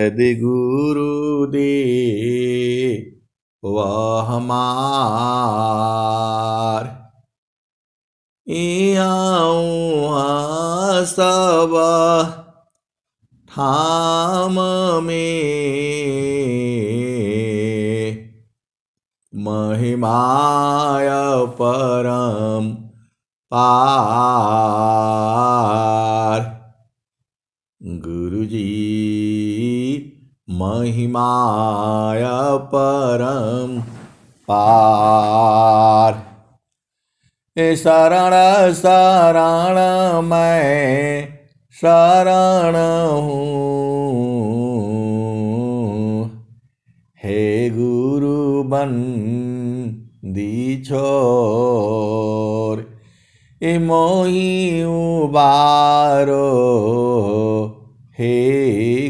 यदि गुरुदेव हमार इहाँ सब ठाम में महिमाय परम पार। गुरुजी महिमाय परम पार। शरण शरण मैं शरण हूँ, हे गुरु बंदी छोर। मोहि उबारो हे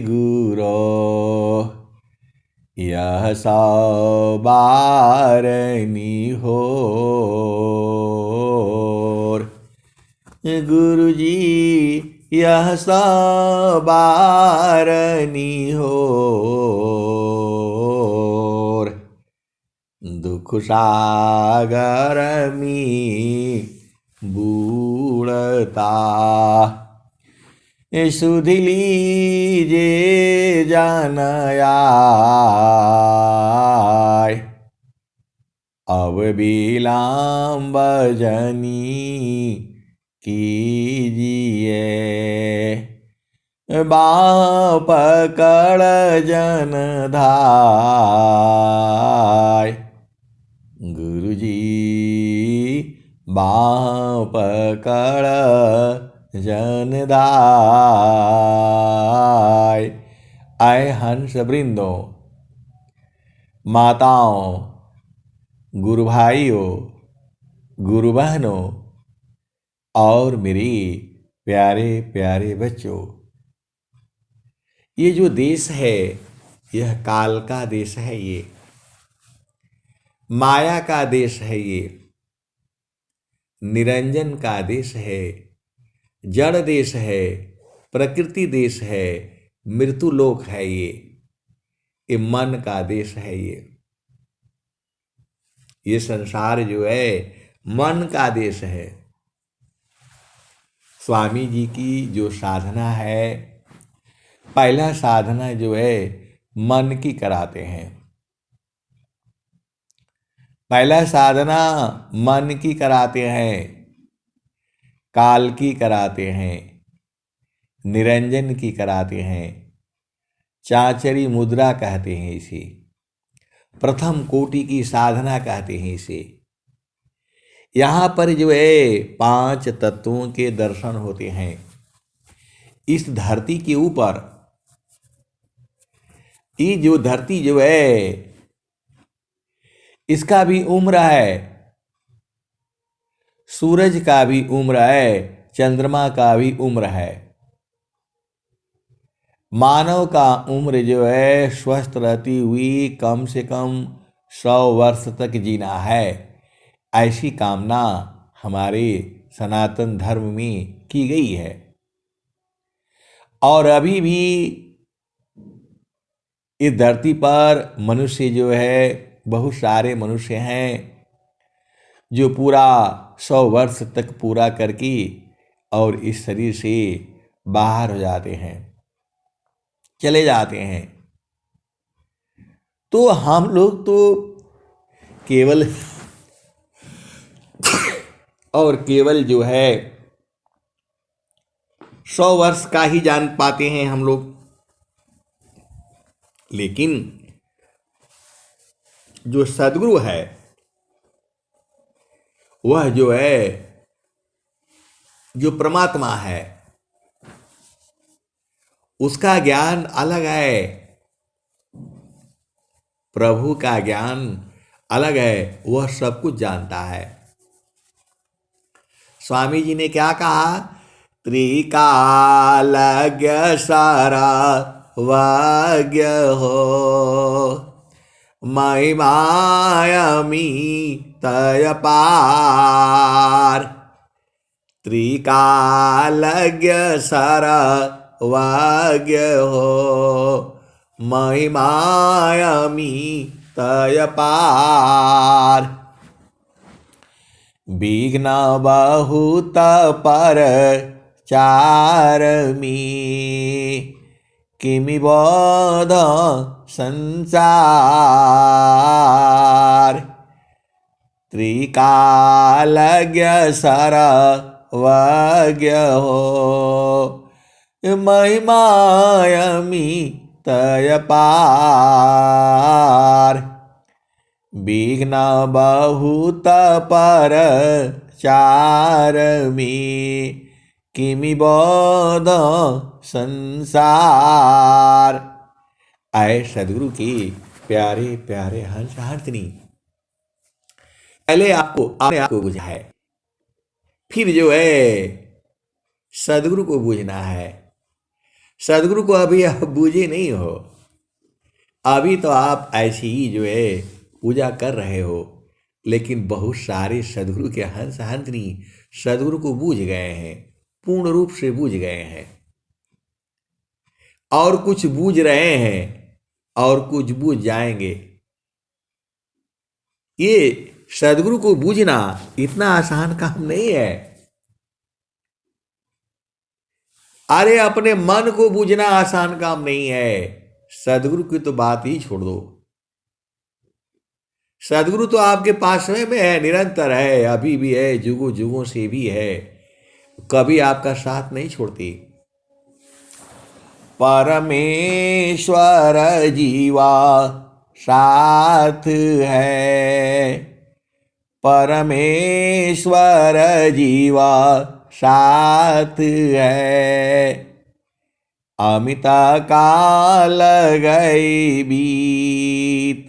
गुरो, यह सवारनी होर। गुरुजी यह सवारनी होर। दुख सागर में बूढ़ता सुध लीजे जन आय। अब विलंब जनी कीजिए, बाँह पकड़ जन धाय। गुरुजी बाँह पकड़ जन धाय। आए हंस वृंदों, माताओं, गुरु भाइयों, गुरु बहनों और मेरे प्यारे प्यारे बच्चों, ये जो देश है यह काल का देश है, ये माया का देश है, ये निरंजन का देश है, जड़ देश है, प्रकृति देश है, मृत्यु लोक है, ये मन का देश है। ये संसार जो है मन का देश है। स्वामी जी की जो साधना है, पहला साधना जो है मन की कराते हैं। पहला साधना मन की कराते हैं, काल की कराते हैं, निरंजन की कराते हैं, चाचरी मुद्रा कहते हैं इसे, प्रथम कोटि की साधना कहते हैं इसे। यहाँ पर जो है 5 तत्वों के दर्शन होते हैं। इस धरती के ऊपर ये जो धरती जो है इसका भी उम्र है, सूरज का भी उम्र है, चंद्रमा का भी उम्र है। मानव का उम्र जो है स्वस्थ रहती हुई कम से कम 100 वर्ष तक जीना है, ऐसी कामना हमारे सनातन धर्म में की गई है। और अभी भी इस धरती पर मनुष्य जो है बहुत सारे मनुष्य हैं जो पूरा 100 वर्ष तक पूरा करके और इस शरीर से बाहर हो जाते हैं, चले जाते हैं। तो हम लोग तो केवल और केवल जो है 100 वर्ष का ही जान पाते हैं हम लोग। लेकिन जो सद्गुरु है वह जो है जो परमात्मा है उसका ज्ञान अलग है, प्रभु का ज्ञान अलग है, वह सब कुछ जानता है। स्वामी जी ने क्या कहा? त्रिकालज्ञ सर्वज्ञ हो, महिमायमी तय पार। त्रिकालज्ञ सर्वज्ञ हो, महिमायमितय पार। विघ्न बहुत पर चारमी किमि बोध संसार। त्रिकालज्ञ सर्वज्ञ हो महिमायमितय पार। विघ्न बहुत पर चारमी किमि बोध संसार। आए सदगुरु की प्यारे प्यारे हंस हंसनी। पहले आपने आपको बुझा है, फिर जो है सदगुरु को बूझना है। सदगुरु को अभी आप बूझे नहीं हो, अभी तो आप ऐसी ही जो है पूजा कर रहे हो, लेकिन बहुत सारे सदगुरु के हंस हंसनी सदगुरु को बूझ गए हैं, पूर्ण रूप से बूझ गए हैं, और कुछ बूझ रहे हैं और कुछ बूझ जाएंगे। ये सदगुरु को बूझना इतना आसान काम नहीं है। अरे अपने मन को बूझना आसान काम नहीं है, सदगुरु की तो बात ही छोड़ दो। सदगुरु तो आपके पास में है, निरंतर है, अभी भी है, जुगों जुगों से भी है, कभी आपका साथ नहीं छोड़ती। परमेश्वर जीवा साथ है, परमेश्वर जीवा साथ है। अमित काल गई बीत,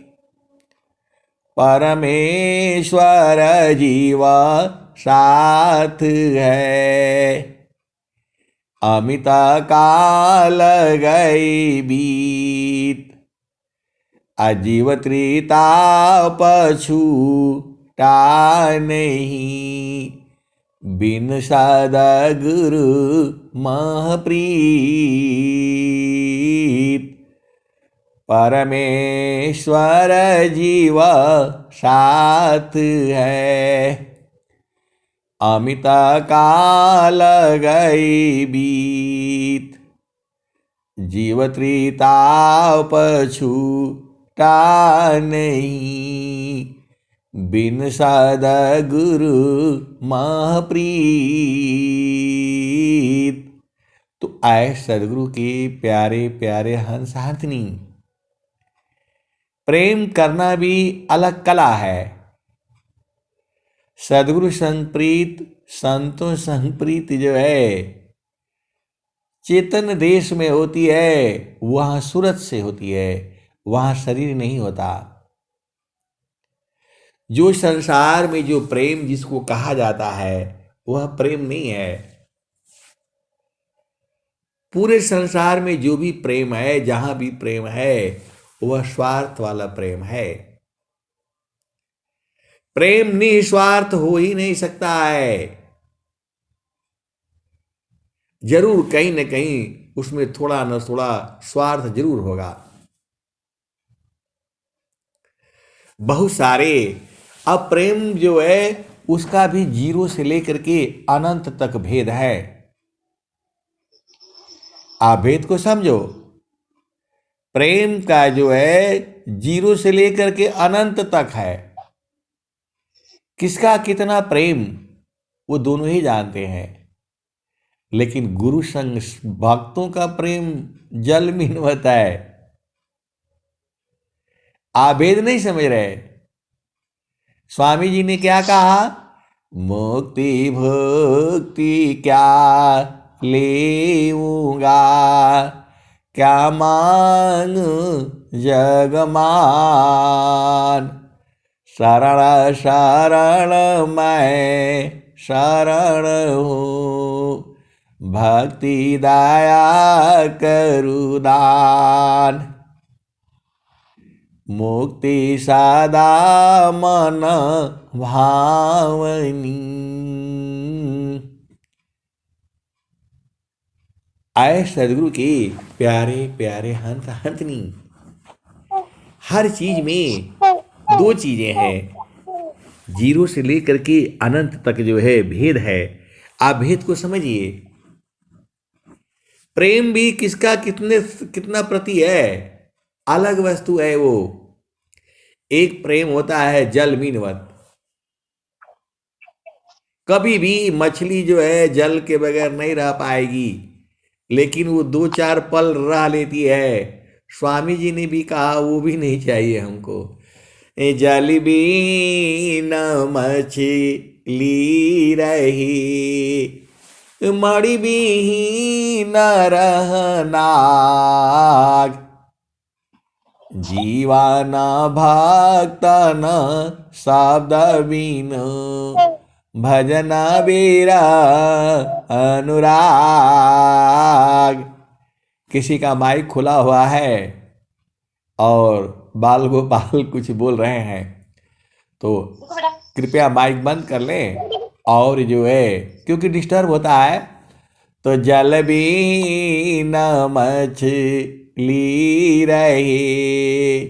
परमेश्वर जीवा साथ है। अमित काल गई बीत, अजीव त्रिताप छूटा नहीं। बिन सद्गुरु महप्रीत, परमेश्वर जीव साथ है। अमित काल गई बीत, जीव त्रिताप छूटा नहीं। बिन सद्गुरु महप्रीत। तो आए सदगुरु के प्यारे प्यारे हंस हंसनी। प्रेम करना भी अलग कला है। सदगुरु संप्रीत, संतों संप्रीत जो है चेतन देश में होती है, वहां सूरत से होती है, वहां शरीर नहीं होता। जो संसार में जो प्रेम जिसको कहा जाता है वह प्रेम नहीं है। पूरे संसार में जो भी प्रेम है, जहां भी प्रेम है, वह स्वार्थ वाला प्रेम है। प्रेम निस्वार्थ हो ही नहीं सकता है। जरूर कहीं न कहीं उसमें थोड़ा न थोड़ा स्वार्थ जरूर होगा। बहुत सारे अब प्रेम जो है उसका भी जीरो से लेकर के अनंत तक भेद है। आप भेद को समझो। प्रेम का जो है जीरो से लेकर के अनंत तक है। किसका कितना प्रेम वो दोनों ही जानते हैं, लेकिन गुरु संग भक्तों का प्रेम जल में होता है। आप भेद नहीं समझ रहे। स्वामी जी ने क्या कहा? मुक्ति भक्ति क्या लेऊंगा, क्या मांग जगमान। शरण शरण मैं शरण हूँ, भक्ति दया करु दान। मुक्ति सदा मन भावनी। आए सदगुरु की प्यारे प्यारे हंस हंसनी। हर चीज में दो चीजें हैं, जीरो से लेकर के अनंत तक जो है भेद है। आप भेद को समझिए। प्रेम भी किसका कितने कितना प्रति है, अलग वस्तु है वो। एक प्रेम होता है जल मीनवत। कभी भी मछली जो है जल के बगैर नहीं रह पाएगी, लेकिन वो दो चार पल रह लेती है। स्वामी जी ने भी कहा वो भी नहीं चाहिए हमको। जल बिन मछली रही, मणि बिन रहना, जीवन भक्त न शब्द बिन, भजन बीरा अनुराग। किसी का माइक खुला हुआ है और बाल गोपाल कुछ बोल रहे हैं, तो कृपया माइक बंद कर लें। और जो है क्योंकि डिस्टर्ब होता है, तो जल बिन मछली रही,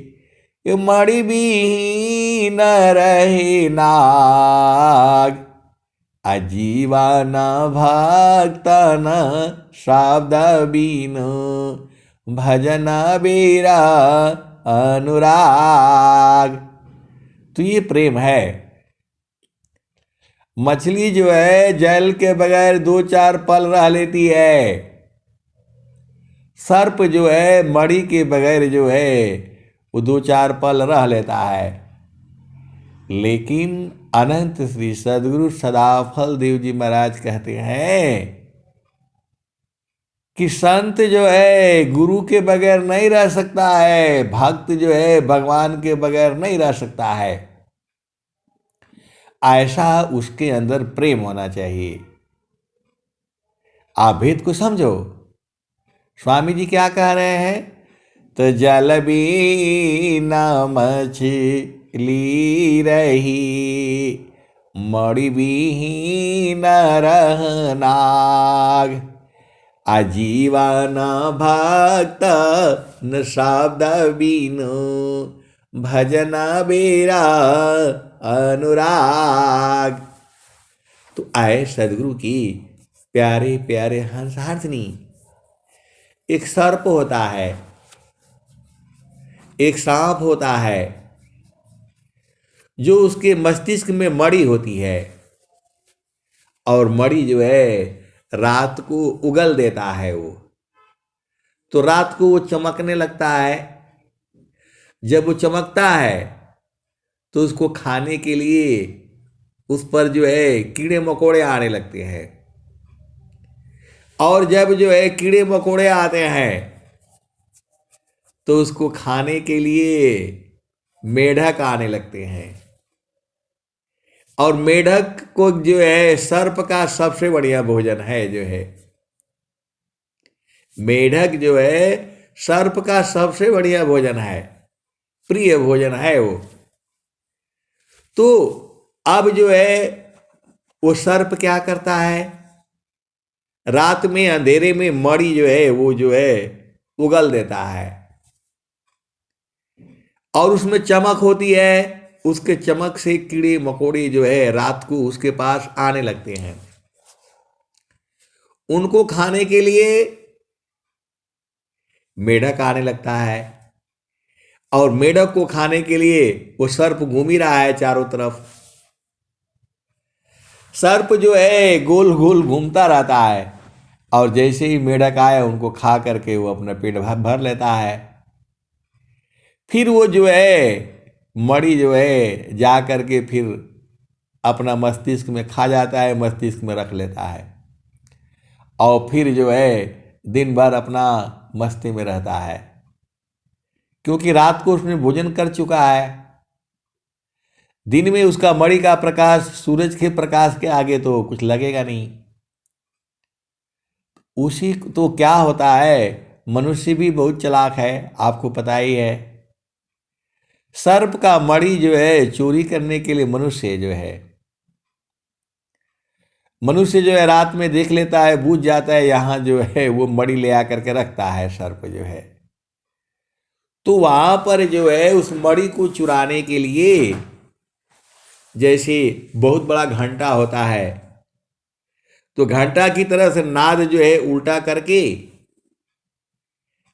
मणि बिन रहे नाग, आजीवन भक्त न शब्द बिन, भजन बीरा अनुराग। तो ये प्रेम है। मछली जो है जल के बगैर दो चार पल रह लेती है। सर्प जो है मणि के बगैर जो है वो दो चार पल रह लेता है। लेकिन अनंत श्री सदगुरु सदाफल देव जी महाराज कहते हैं कि संत जो है गुरु के बगैर नहीं रह सकता है, भक्त जो है भगवान के बगैर नहीं रह सकता है। ऐसा उसके अंदर प्रेम होना चाहिए। आप भेद को समझो। स्वामी जी क्या कह रहे हैं, तो जल बिन मछली रही, मणि बिन रहनाग, आजीवन भक्त न शब्द बिन, भजन बेरा अनुराग। तो आए सदगुरु की प्यारे प्यारे हंस हंसनी। एक सर्प होता है, एक सांप होता है, जो उसके मस्तिष्क में मणि होती है, और मणि जो है रात को उगल देता है वो, तो रात को वो चमकने लगता है। जब वो चमकता है तो उसको खाने के लिए उस पर जो है कीड़े मकोड़े आने लगते हैं, और जब जो है कीड़े मकोड़े आते हैं तो उसको खाने के लिए मेढक आने लगते हैं। और मेढक को जो है सर्प का सबसे बढ़िया भोजन है जो है, मेढक जो है सर्प का सबसे बढ़िया भोजन है, प्रिय भोजन है वो। तो अब जो है वो सर्प क्या करता है, रात में अंधेरे में मणि जो है वो जो है उगल देता है, और उसमें चमक होती है। उसके चमक से कीड़े मकोड़े जो है रात को उसके पास आने लगते हैं। उनको खाने के लिए मेढक आने लगता है, और मेढक को खाने के लिए वो सर्प घूम ही रहा है चारों तरफ। सर्प जो है गोल गोल घूमता रहता है, और जैसे ही मेढक आए उनको खा करके वो अपना पेट भर लेता है। फिर वो जो है मणि जो है जा करके फिर अपना मस्तिष्क में खा जाता है, मस्तिष्क में रख लेता है, और फिर जो है दिन भर अपना मस्ती में रहता है, क्योंकि रात को उसने भोजन कर चुका है। दिन में उसका मणि का प्रकाश सूरज के प्रकाश के आगे तो कुछ लगेगा नहीं। उसी तो क्या होता है, मनुष्य भी बहुत चालाक है, आपको पता ही है। सर्प का मणि जो है चोरी करने के लिए मनुष्य जो है मनुष्य जो है रात में देख लेता है, बूझ जाता है, यहाँ जो है वो मणि ले आकर के रखता है सर्प जो है। तो वहां पर जो है उस मणि को चुराने के लिए जैसे बहुत बड़ा घंटा होता है, तो घंटा की तरह से नाद जो है उल्टा करके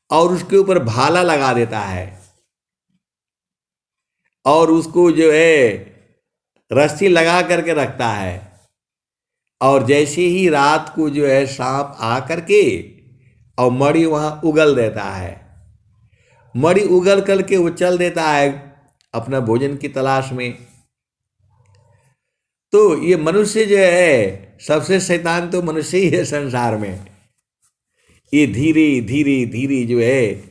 और उसके ऊपर भाला लगा देता है और उसको जो है रस्सी लगा करके रखता है। और जैसे ही रात को जो है सांप आ करके और मणि वहां उगल देता है, मणि उगल करके वो चल देता है अपना भोजन की तलाश में। तो ये मनुष्य जो है सबसे शैतान तो मनुष्य ही है संसार में। ये धीरे धीरे धीरे जो है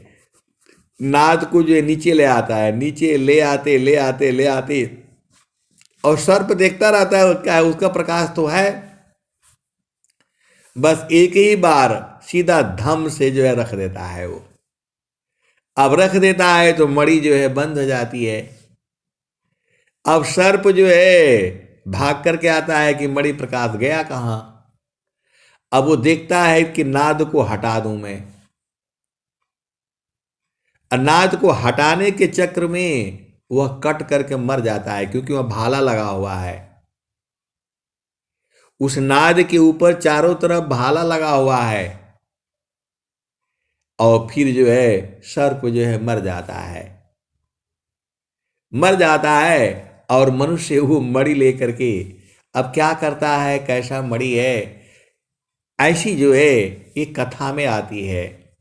नाद को जो है नीचे ले आता है, नीचे ले आते ले आते ले आते, और सर्प देखता रहता है क्या है, उसका प्रकाश तो है। बस एक ही बार सीधा धम से जो है रख देता है वो। अब रख देता है तो मणि जो है बंद हो जाती है। अब सर्प जो है भाग करके आता है कि मणि प्रकाश गया कहाँ। अब वो देखता है कि नाद को हटा दूं मैं। नाद को हटाने के चक्र में वह कट करके मर जाता है, क्योंकि वह भाला लगा हुआ है। उस नाद के ऊपर चारों तरफ भाला लगा हुआ है। और फिर जो है सर्प जो है मर जाता है, मर जाता है। और मनुष्य वो मणि लेकर के अब क्या करता है, कैसा मणि है, ऐसी जो है एक कथा में आती है।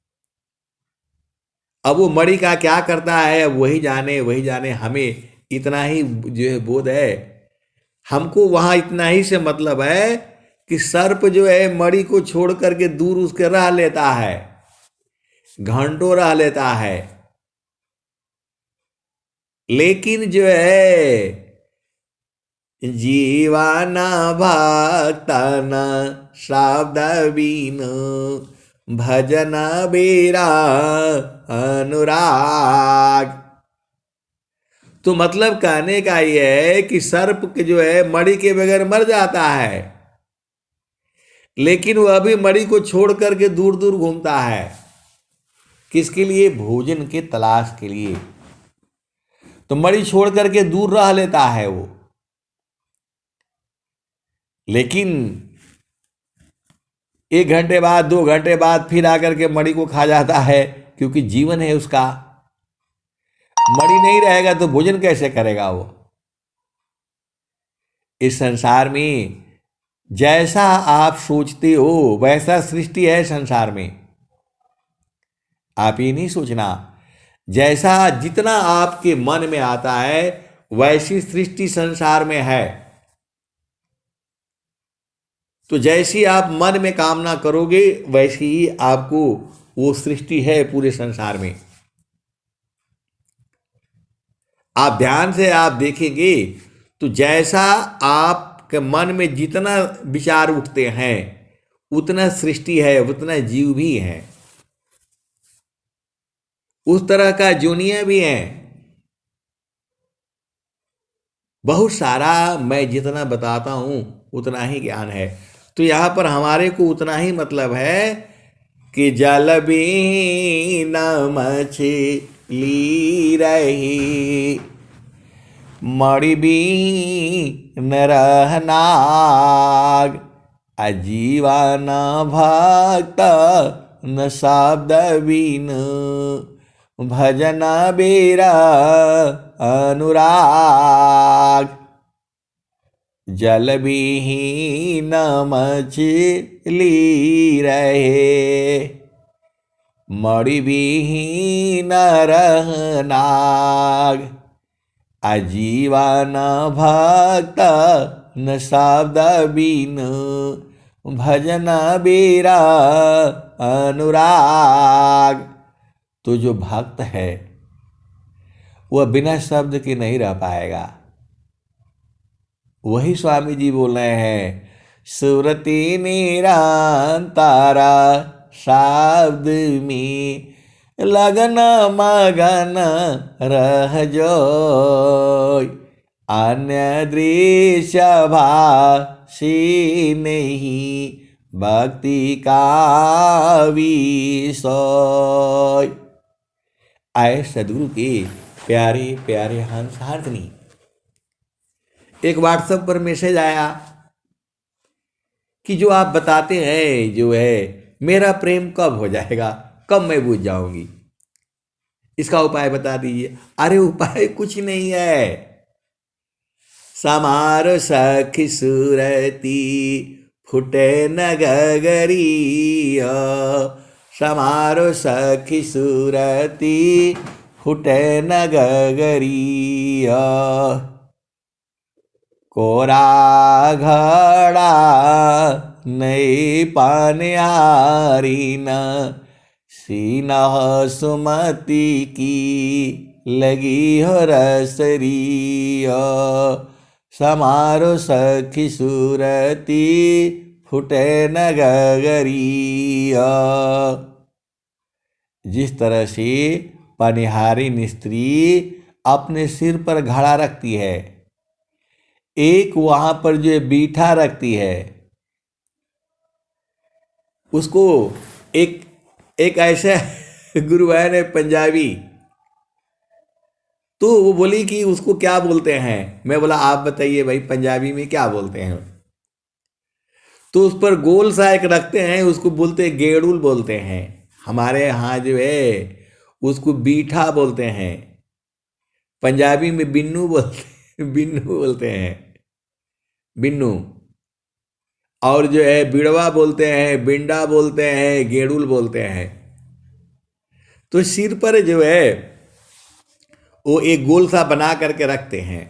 अब वो मणि का क्या करता है, अब वही जाने वही जाने। हमें इतना ही जो है बोध है, हमको वहां इतना ही से मतलब है कि सर्प जो है मणि को छोड़ करके दूर उसके रह लेता है, घंटों रह लेता है। लेकिन जो है जीवाना भक्ताना शब्द बीन भजन बेरा अनुराग। तो मतलब कहने का ये है कि सर्प के जो है मणि के बगैर मर जाता है, लेकिन वह अभी मणि को छोड़ करके दूर दूर घूमता है। किसके लिए? भोजन के तलाश के लिए। तो मणि छोड़ करके दूर रह लेता है वो, लेकिन 1 घंटे बाद 2 घंटे बाद फिर आकर के मणि को खा जाता है, क्योंकि जीवन है उसका। मणि नहीं रहेगा तो भोजन कैसे करेगा वो। इस संसार में जैसा आप सोचते हो वैसा सृष्टि है संसार में। आप ये नहीं सोचना, जैसा जितना आपके मन में आता है वैसी सृष्टि संसार में है। तो जैसी आप मन में कामना करोगे वैसी ही आपको वो सृष्टि है पूरे संसार में। आप ध्यान से आप देखेंगे तो जैसा आपके मन में जितना विचार उठते हैं उतना सृष्टि है, उतना जीव भी है, उस तरह का जोनियां भी हैं। बहुत सारा मैं जितना बताता हूं उतना ही ज्ञान है। तो यहां पर हमारे को उतना ही मतलब है कि जल बिन मछली रही, मणि बिन रहनाग, अजीवन भक्त न शब्द बिन भजन बेरा अनुराग। जल विहीन मछली रहे, मणि विहीन रहनाग, अजीवन भक्त न शब्द बिन भजन बेरा अनुराग। तो जो भक्त है वह बिना शब्द के नहीं रह पाएगा। वही स्वामी जी बोल रहे हैं, सुरति निरंतर शब्द में लगन मगन रह जो, अन्य दृश्य से नहीं भक्ति का विषय। आए सदगुरु के प्यारे प्यारे हंस हारनी। एक व्हाट्सएप पर मैसेज आया कि जो आप बताते हैं जो है मेरा प्रेम कब हो जाएगा, कब मैं बुझ जाऊंगी, इसका उपाय बता दीजिए। अरे उपाय कुछ नहीं है। समारो सखी सुरती फुटे न गगरिया, समारो सखी सुरती फुटे न गगरिया। कोरा घड़ा नहीं पानियारी न, सीना सुमति की लगी हो रसरिया। समारो सखी सुरती फुटे न गगरिया। जिस तरह से पनिहारी स्त्री अपने सिर पर घड़ा रखती है, एक वहां पर जो बीठा रखती है, उसको एक ऐसा गुरु है पंजाबी, तो वो बोली कि उसको क्या बोलते हैं। मैं बोला आप बताइए भाई पंजाबी में क्या बोलते हैं। तो उस पर गोल सा एक रखते हैं, उसको बोलते हैं गेड़ुल बोलते हैं। हमारे यहाँ जो है उसको बीठा बोलते हैं, पंजाबी में बिन्नू बोलते हैं बिन्नू। और जो है बिड़वा बोलते हैं, बिंडा बोलते हैं, गेड़ुल बोलते हैं। तो सिर पर जो है वो एक गोल सा बना करके रखते हैं।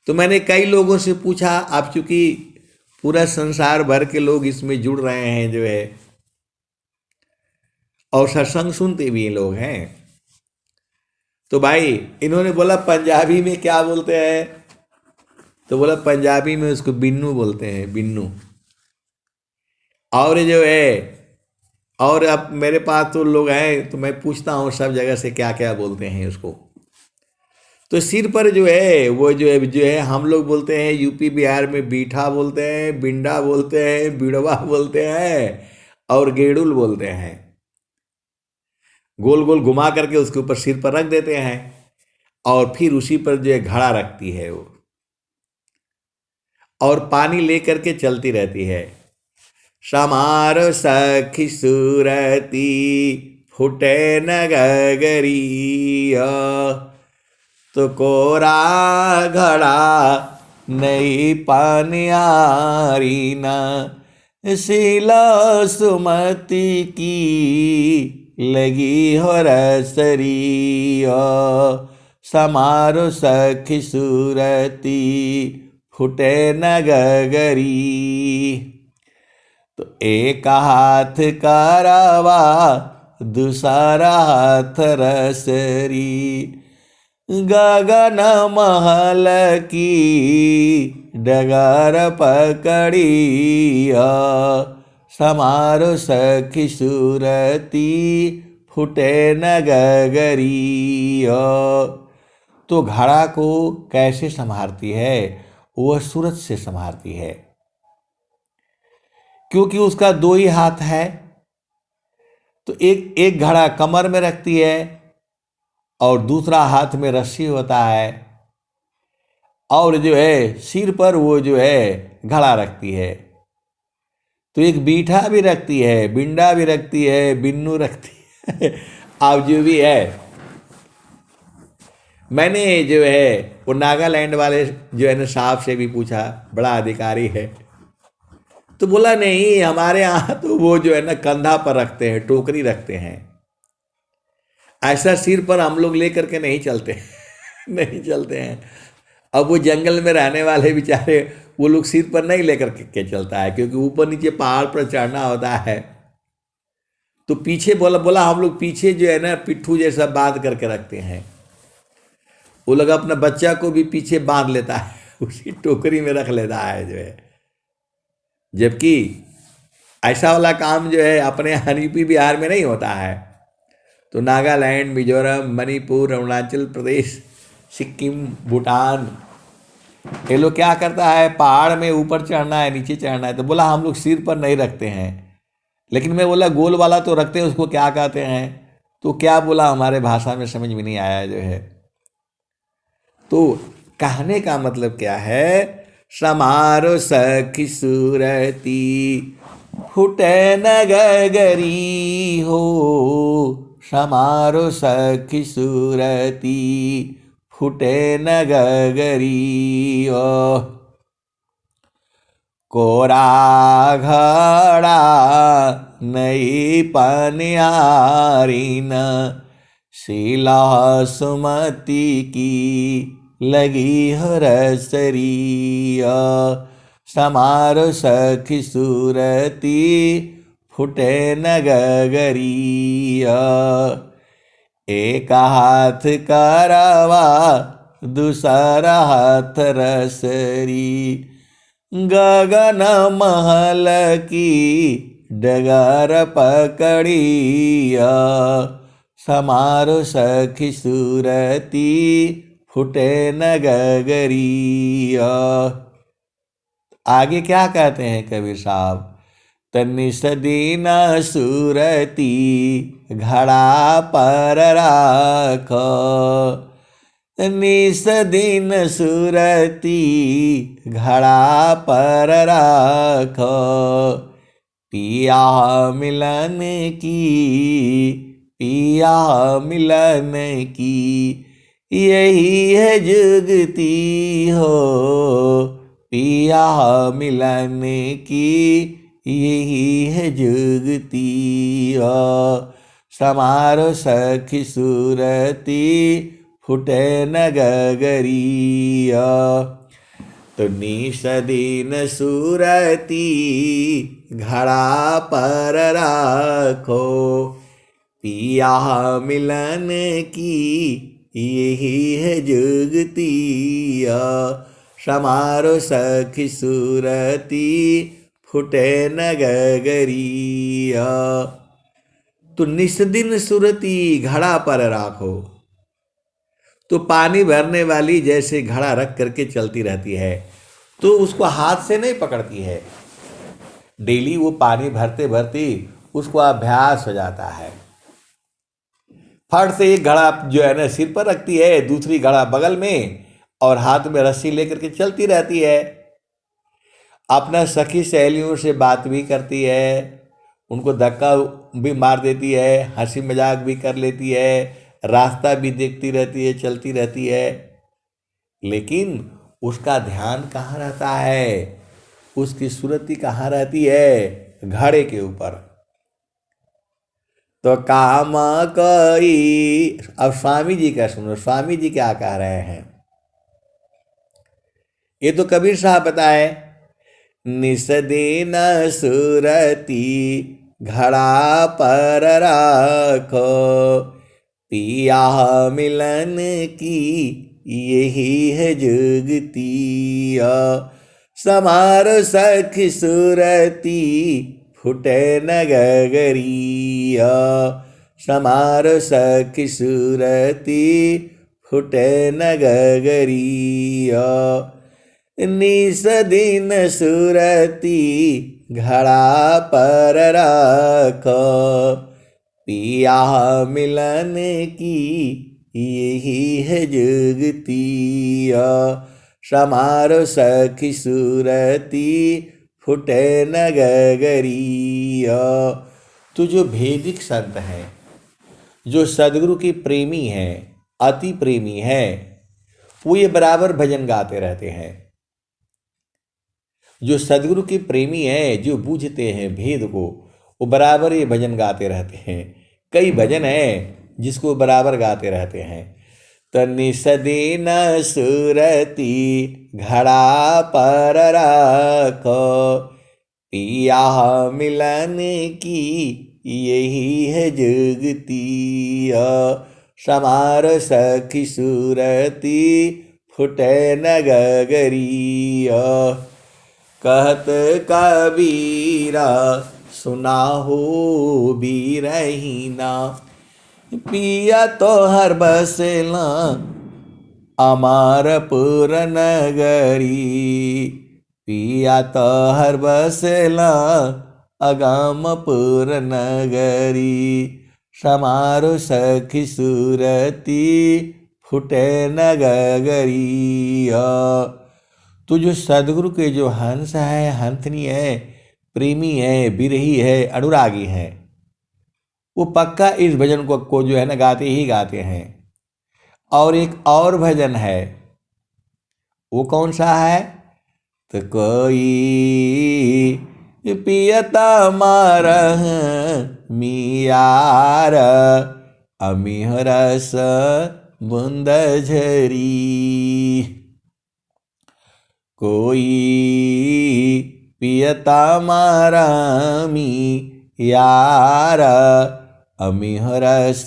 तो मैंने कई लोगों से पूछा, आप चूंकि पूरा संसार भर के लोग इसमें जुड़ रहे हैं जो है, और सत्संग सुनते भी लोग हैं, तो भाई इन्होंने बोला पंजाबी में क्या बोलते हैं, तो बोला पंजाबी में उसको बिन्नू बोलते हैं, बिन्नू। और जो है, और अब मेरे पास तो लोग हैं तो मैं पूछता हूँ सब जगह से क्या क्या बोलते हैं उसको। तो सिर पर जो है वो जो है हम लोग बोलते हैं यूपी बिहार में बीठा बोलते हैं, बिंडा बोलते हैं, बिड़वा बोलते हैं और गेड़ुल बोलते हैं। गोल गोल घुमा करके उसके ऊपर सिर पर रख देते हैं और फिर उसी पर जो है घड़ा रखती है वो, और पानी ले करके चलती रहती है। समारो सखी सुरती फुटे न गगरिया, तो कोरा घड़ा नहीं पानियारी न, शीला सुमति की लगी हो रसरिया। समारो सखी सुरती फुटे न गगरी, तो एक हाथ करवा दूसरा हाथ रसरी, गगन महल की डगर पकड़िया। समारो सखी सुरती फुटे न गगरिया। तो घड़ा को कैसे संभारती है, वह सूरत से संभारती है, क्योंकि उसका दो ही हाथ है। तो एक घड़ा कमर में रखती है और दूसरा हाथ में रस्सी होता है, और जो है सिर पर वो जो है घड़ा रखती है। तो एक बीठा भी रखती है, बिंडा भी रखती है, बिन्नू रखती है अब जो भी है। मैंने जो है वो नागालैंड वाले जो है ना साहब से भी पूछा, बड़ा अधिकारी है, तो बोला नहीं हमारे यहाँ तो वो जो है ना कंधा पर रखते हैं, टोकरी रखते हैं, ऐसा सिर पर हम लोग लेकर के नहीं चलते नहीं चलते हैं। अब वो जंगल में रहने वाले बेचारे वो लोग सिर पर नहीं लेकर के चलता है, क्योंकि ऊपर नीचे पहाड़ पर चढ़ना होता है। तो पीछे बोला हम लोग पीछे जो है ना पिट्ठू जैसा बांध करके रखते हैं। वो लोग अपना बच्चा को भी पीछे बांध लेता है, उसी टोकरी में रख लेता है जो है। जबकि ऐसा वाला काम जो है अपने यहाँ यूपी बिहार में नहीं होता है। तो नागालैंड, मिजोरम, मणिपुर, अरुणाचल प्रदेश, सिक्किम, भूटान, ये लोग क्या करता है, पहाड़ में ऊपर चढ़ना है नीचे चढ़ना है, तो बोला हम लोग सिर पर नहीं रखते हैं। लेकिन मैं बोला गोल वाला तो रखते हैं, उसको क्या कहते हैं? तो क्या बोला, हमारे भाषा में समझ में नहीं आया जो है। तो कहने का मतलब क्या है, समारो सखी सूरती फुटे न गगरी हो, समारो सखी सूरती फुटे न गगरी ओ। कोरा घड़ा नई पनियारी न, शीला सुमति की लगी हरसरिया, समारो सखी सूरती फुटे न गगरिया। एक हाथ करवा दूसरा हाथ रसरी, गगन महल की डगर पकड़िया, समारो सखी सूरती फुटे न गगरिया। आगे क्या कहते हैं कबीर साहब, तनिस दीन सूरती घड़ा पर राखो, निस दिन सूरती घड़ा पर राखो, पिया मिलन की, पिया मिलन की यही है जुगती हो, पिया मिलन की यही है जुगती हो, समारो सखी सूरती फुटे न गगरिया। तो निस दिन सूरती घड़ा पर राखो, पिया मिलन की यही है जुगतिया, समारो सखी सूरती फुटे न गगरिया। तो निस्दिन सुरती घड़ा पर राखो, तो पानी भरने वाली जैसे घड़ा रख करके चलती रहती है, तो उसको हाथ से नहीं पकड़ती है, डेली वो पानी भरते भरते उसको अभ्यास हो जाता है। फट से एक घड़ा जो है ना सिर पर रखती है, दूसरी घड़ा बगल में, और हाथ में रस्सी लेकर के चलती रहती है। अपना सखी सहेलियों से बात भी करती है, उनको धक्का भी मार देती है, हंसी मजाक भी कर लेती है, रास्ता भी देखती रहती है, चलती रहती है। लेकिन उसका ध्यान कहाँ रहता है, उसकी सुरती कहाँ रहती है, घड़े के ऊपर। तो काम कई, अब स्वामी जी का सुनो, स्वामी जी क्या कह रहे हैं, ये तो कबीर साहब बताए। निस्दिन सुरती घड़ा पर राखो, पिया मिलन की यही है जुगतिया, समारो सखी सुरती फुटे न गगरिया, समारो सखी सुरती फुटे न गगरिया। निस दिन सुरती घड़ा पर राखो, पिया मिलन की यही है जुगतिया, समारो सखी सुरती फुटे न गगरिया। तो जो भेदिक संत हैं, जो सदगुरु की प्रेमी हैं, अति प्रेमी हैं, वो ये बराबर भजन गाते रहते हैं। जो सदगुरु के प्रेमी हैं, जो बूझते हैं भेद को, वो बराबर ये भजन गाते रहते हैं। कई भजन हैं जिसको बराबर गाते रहते हैं। तनिस दिन सुरती घड़ा पर राखो, पिया मिलन की यही है जुगतिया, समारो सखी सुरती फुटे न गगरिया। कहत कबीरा सुना हो भी रहीना, पिया तो हर बसला अमरपुर नगरी पिया तोहर बसेला अगमपुर नगरी समारो सखी सूरती फुटे नगरी। तो जो सदगुरु के जो हंस है, हंसनी है, प्रेमी है, बिरही है, अनुरागी है, वो पक्का इस भजन को जो है ना गाते ही गाते हैं। और एक और भजन है, वो कौन सा है? तो कोई पियता मारह मियार अमीह रस बूंद झरी। कोई पियता मारा मियार अमीह रस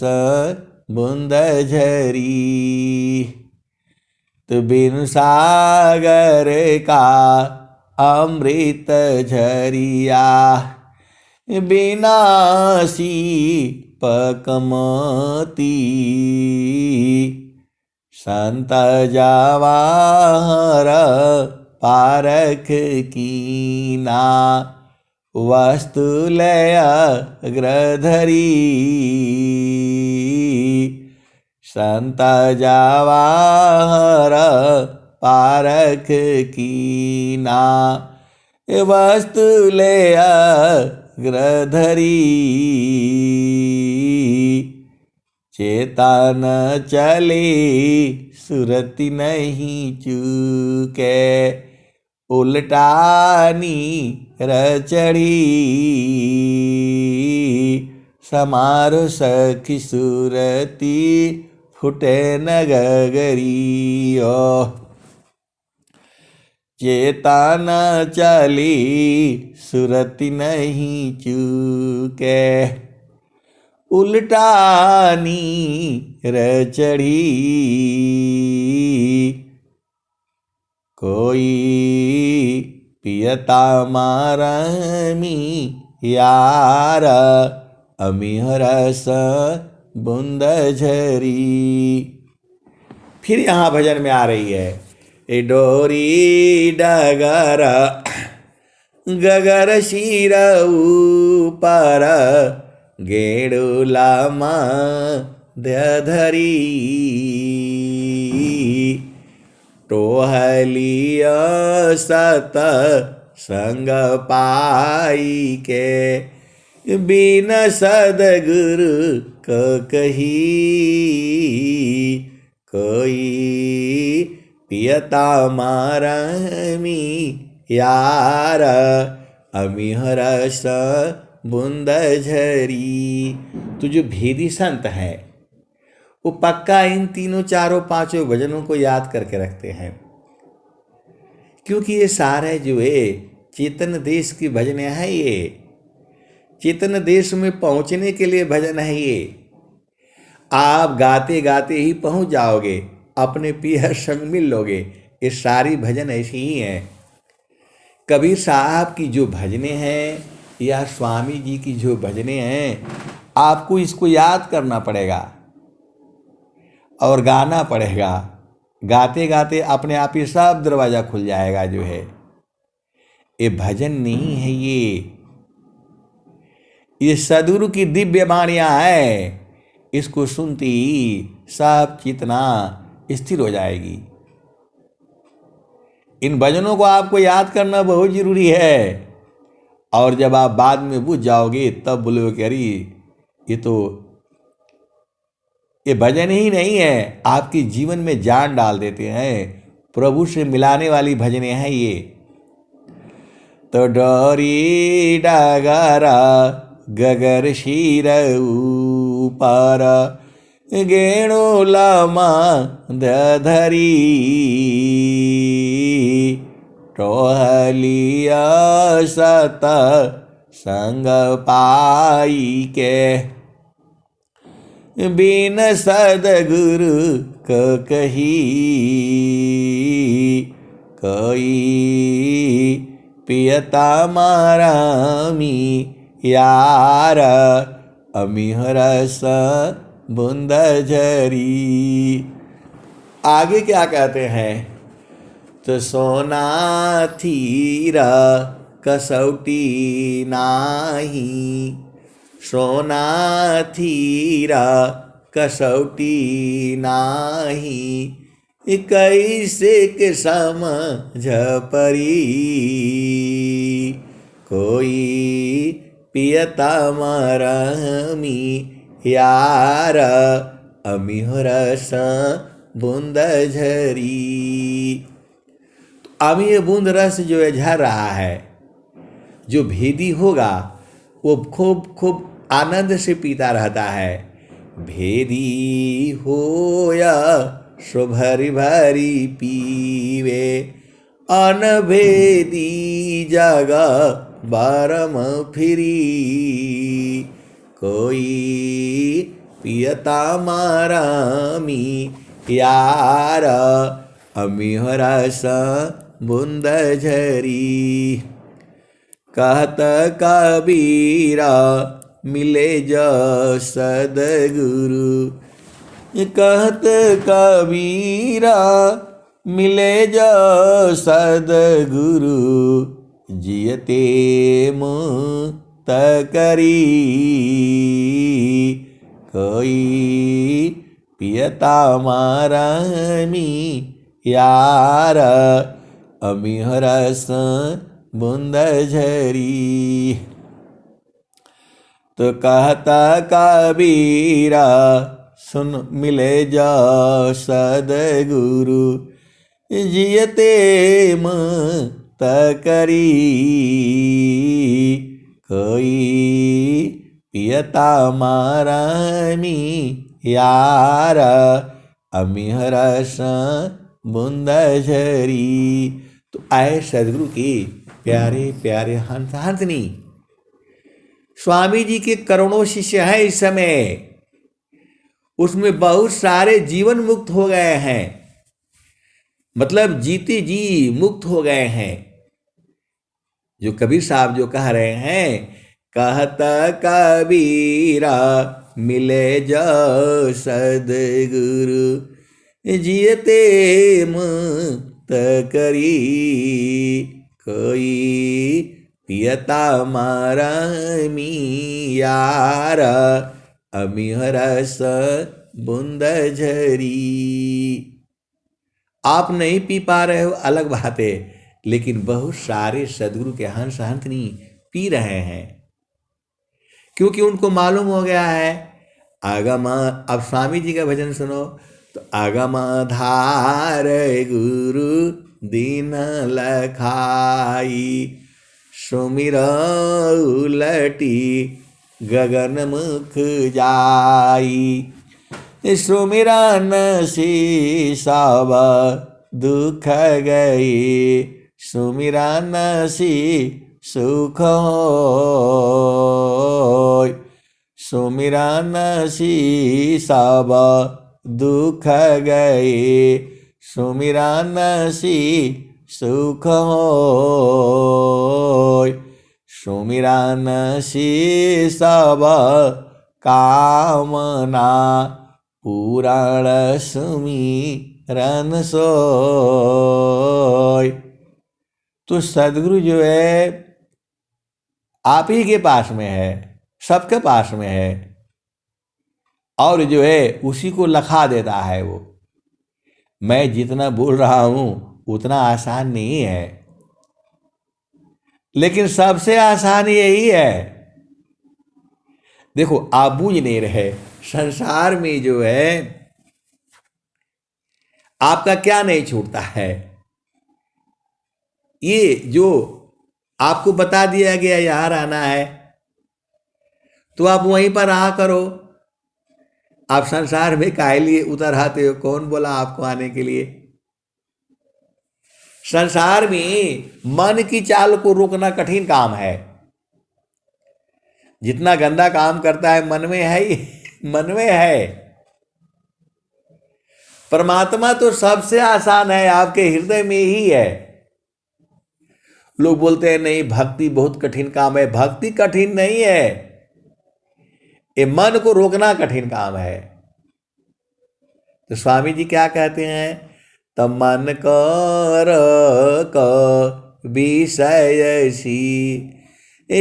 बूंद झरी। तो बिनु सागर का अमृत झरिया बिनासी पकमती। संत जवाहर पारख कीना वस्तु लय ग्रधरी। संत जवाहर पारख कीना वस्तु लय ग्रधरी। चेतन चले सुरति नहीं चूके उल्टानी रचड़ी। समारो सखी सुरती फुटे नगरी। चेतन चली सुरति नहीं चूके उल्टानी रचड़ी। कोई पियता मारमी यार अमीह रस बूंद झरी। फिर यहाँ भजन में आ रही है, ए डोरी डगर गगर शिर ऊपर गेड़ुला मध्यधरी। टोहलिया सत संग पाई के बिन सदगुरु को कही। कोई पियता मारमी यार अमीह रस बूंद झरी। तो जो भेदी संत है वो पक्का इन तीनों चारों पांचों भजनों को याद करके रखते हैं, क्योंकि ये सारे जो है चेतन देश की भजनें हैं। ये चेतन देश में पहुंचने के लिए भजन है। ये आप गाते गाते ही पहुंच जाओगे, अपने पीहर संग मिल लोगे। ये सारी भजन ऐसी ही हैं। कबीर साहब की जो भजनें हैं या स्वामी जी की जो भजनें हैं, आपको इसको याद करना पड़ेगा और गाना पड़ेगा। गाते गाते अपने आप ही सब दरवाजा खुल जाएगा। जो है ये भजन नहीं है, ये सदगुरु की दिव्य वाणियां हैं। इसको सुनते ही सब चेतना स्थिर हो जाएगी। इन भजनों को आपको याद करना बहुत जरूरी है। और जब आप बाद में बुझ जाओगे तब बोलोगे कि अरे ये भजन ही नहीं है, आपके जीवन में जान डाल देते हैं। प्रभु से मिलाने वाली भजनें हैं ये। तो डोरी डगरा गगर शिर ऊपर गेणुला मध्यधरी। टोहलिया सत संग पाई के बिन सदगुरु को कही। कोई पियता मारामी यार अमीह रस बूंद झरी। आगे क्या कहते हैं, तो सोना थीरा कसौटी नाही, सोना थीरा कसौटी नाही, कैसे के समझ परी, कोई पियता मरमी यार, अमिह रस बूंद झरी। तो अभी ये बूंद रस जो है झर रहा है, जो भेदी होगा वो खूब खूब आनंद से पीता रहता है। भेदी होया सो भरी भरी पीवे, अनभेदी जगह बारम फिरी, कोई पियता मारामी यार, अमिह रस बूंद झरी। कहत कबीरा मिले जो सदगुरु, कहत कबीरा मिले जो सदगुरु, जियते मुक्त करी, कोई पियता मारामी यार, अमिह रस बूंद झरी। तो कहता कबीरा सुन मिले जो सदगुरु, जियते मुक्त करी, कोई पियता मारामी यार, अमिह रस बूंद झरी। तो आए सदगुरु की प्यारे प्यारे हंस हंसनी। स्वामी जी के करोड़ों शिष्य हैं इस समय, उसमें बहुत सारे जीवन मुक्त हो गए हैं, मतलब जीते जी मुक्त हो गए हैं। जो कबीर साहब जो कह रहे हैं, कहता कबीरा मिले जो सदगुरु, जियते मुक्त करी, कोई पियता मारामी यार, अमिह रस बूंद झरी। आप नहीं पी पा रहे हो अलग बात है, लेकिन बहुत सारे सदगुरु के हंस हंसनी पी रहे हैं, क्योंकि उनको मालूम हो गया है आगम। अब स्वामी जी का भजन सुनो, तो आगम धार गुरु दीन लखाई, सुमिर उलटी गगन मुख जाई, सुमिरन सी सब दुख गई, सुमिरन सी सुख होय, सुमिरन सी सब दुख गए, सुमिरन सी सुख होय, सुमिरन सी सब कामना पुराण सुमिरन सोय। तो सदगुरु जो है आप ही के पास में है, सबके पास में है, और जो है उसी को लखा देता है वो। मैं जितना बोल रहा हूं उतना आसान नहीं है, लेकिन सबसे आसान यही है। देखो आप बूझ नहीं रहे, संसार में जो है आपका क्या नहीं छूटता है। ये जो आपको बता दिया गया यहां रहना है, तो आप वहीं पर रहा करो। आप संसार में काहे लिए उतर आते हो? कौन बोला आपको आने के लिए? संसार में मन की चाल को रोकना कठिन काम है। जितना गंदा काम करता है मन में है ही, मन में है। परमात्मा तो सबसे आसान है, आपके हृदय में ही है। लोग बोलते हैं नहीं भक्ति बहुत कठिन काम है। भक्ति कठिन नहीं है, ये मन को रोकना कठिन काम है। तो स्वामी जी क्या कहते हैं, तब मन कर विषयसी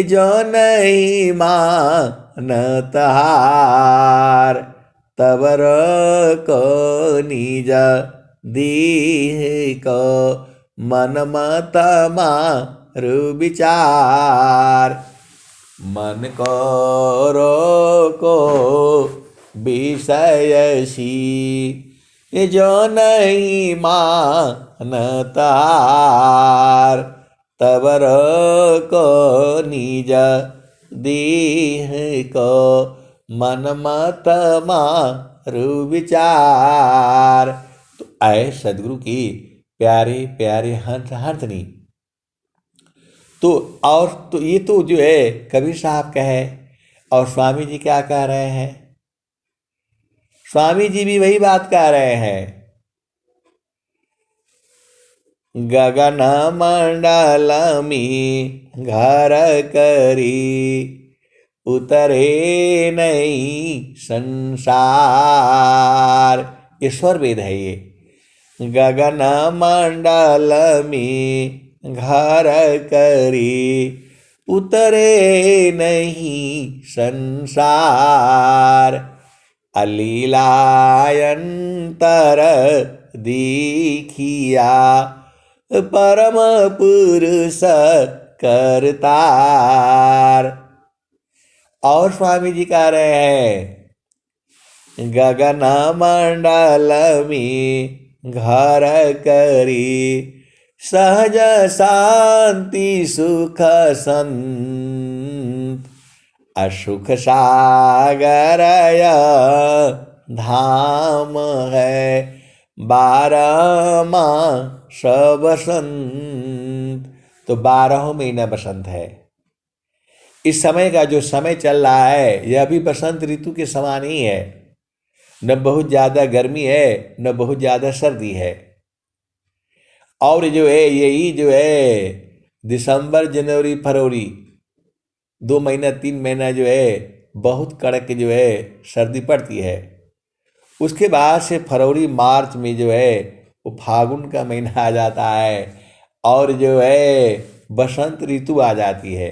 जो नहीं मानत हार, तबर को निज दीह को मन मत मारु विचार। मन को विषयसी जो नहीं मानत हार, तबर को निज दीह को मन मत मारु विचार। तो आए सदगुरु की प्यारे प्यारे हंसनी। तो और तो ये तो जो है कबीर साहब कहे, और स्वामी जी क्या कह रहे हैं, स्वामी जी भी वही बात कह रहे हैं, गगन मंडल में घर करी उतरे नहीं संसार। ईश्वर वेद है ये, गगन मंडल में घर करी उतरे नहीं संसार, अलीलायंतर दीखिया परम पुरुष करतार। और स्वामी जी कह रहे हैं, गगन मंडल में घर करी सहज शांति सुख संत, असुख सागर धाम है बारह मास बसंत। तो 12 महीना बसंत है। इस समय का जो समय चल रहा है यह भी बसंत ऋतु के समान ही है, न बहुत ज़्यादा गर्मी है न बहुत ज़्यादा सर्दी है। और जो है यही जो है दिसंबर जनवरी फरवरी 2 महीना 3 महीना जो है बहुत कड़क जो है सर्दी पड़ती है। उसके बाद से फरवरी मार्च में जो है वो फागुन का महीना आ जाता है और जो है बसंत ऋतु आ जाती है।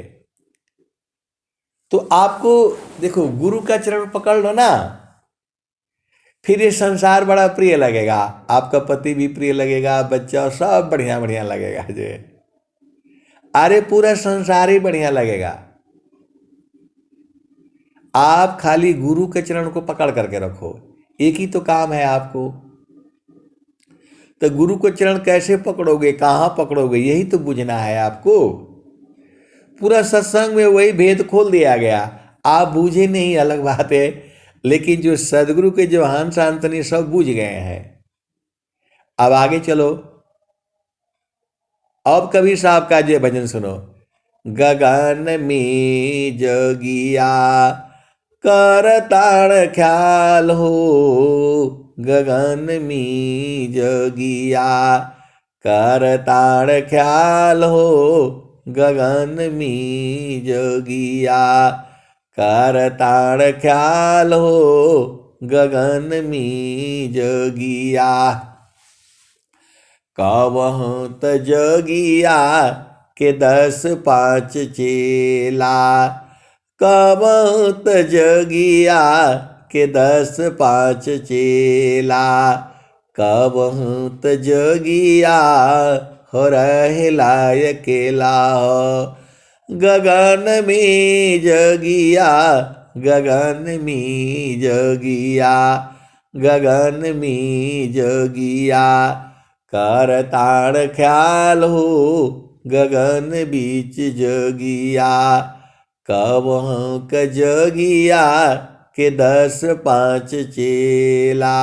तो आपको देखो गुरु का चरण पकड़ लो ना, फिर ये संसार बड़ा प्रिय लगेगा, आपका पति भी प्रिय लगेगा, बच्चा सब बढ़िया बढ़िया लगेगा जो है। अरे पूरा संसार ही बढ़िया लगेगा। आप खाली गुरु के चरण को पकड़ करके रखो, एक ही तो काम है आपको। तो गुरु को चरण कैसे पकड़ोगे, कहाँ पकड़ोगे, यही तो बुझना है आपको। पूरा सत्संग में वही भेद खोल दिया गया, आप बूझे नहीं अलग बात है, लेकिन जो सदगुरु के जो हंस अंतनी सब बूझ गए हैं। अब आगे चलो, अब कबीर साहब का जो भजन सुनो, गगन में जोगिया कर ताड़ ख्याल हो, गगन में जोगिया कर ताड़ ख्याल हो, गगन में जोगिया कर ताड़ ख्याल हो, गगन में जोगिया कवहूँ त जोगिया के 10 5 चेला, कवहूँ त जोगिया के 10 5 चेला, कवहूँ त जोगिया हो रहेला अकेला हो, गगन में जोगिया गगन में जोगिया गगन में जोगिया कर ताड़ ख्याल हो, गगन बीच जोगिया कवहूँ क जोगिया के 10 5 चेला,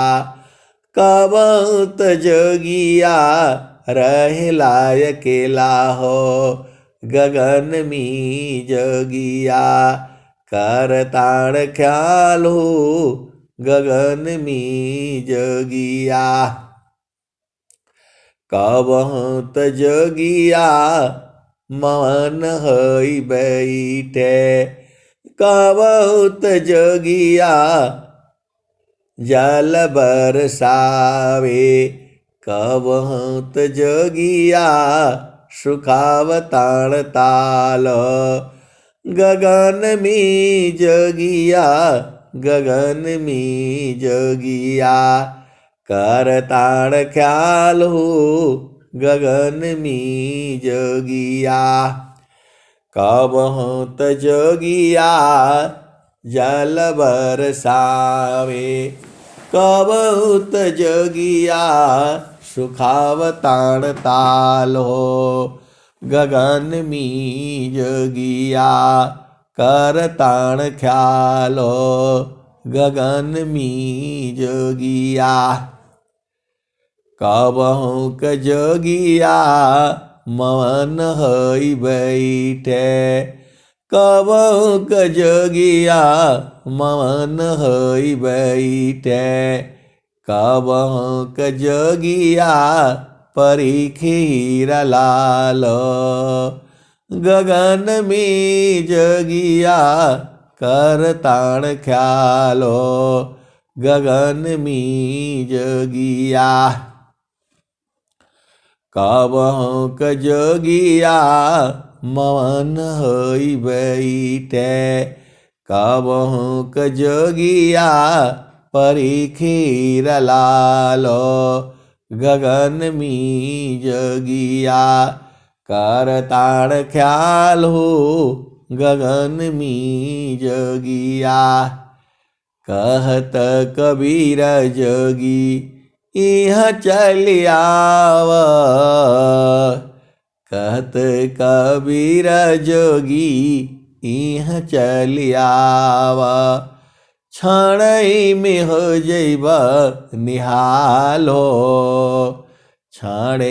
कवहूँ त जोगिया रहेला अकेला हो, गगन में जोगिया कर ताड़ ख्याल हो, गगन में जोगिया कवहूँ त जोगिया मन होई बैठे, कवहूँ त जोगिया जल बरसावे कबहुत जोगिया सुखावतार ताल गगन में जोगिया गगन में जोगिया करताड़ ख्याल हो गगन में जोगिया कबहुत जोगिया जल बरसावे कबहुत जोगिया सुखावतार ताल हो गगन में जोगिया करताड़ ख्याल हो गगन में जोगिया कबहुक जोगिया मवन हई बैठे कबहुक जोगिया मवन हई बैठे कबहुक जोगिया परीखीरा लाल गगन में जोगिया करताड़ ख्यालो गगन में जोगिया कबहुक जोगिया मवन हई बैठे कबहुक जोगिया परीखीर लालो गगन में जोगिया करताड़ ख्याल हो गगन में जोगिया कहत कबीर जोगी इह चलियाव कहत कबीर जोगी इह चलियाव क्षण में हो जैब निहाल हो क्षण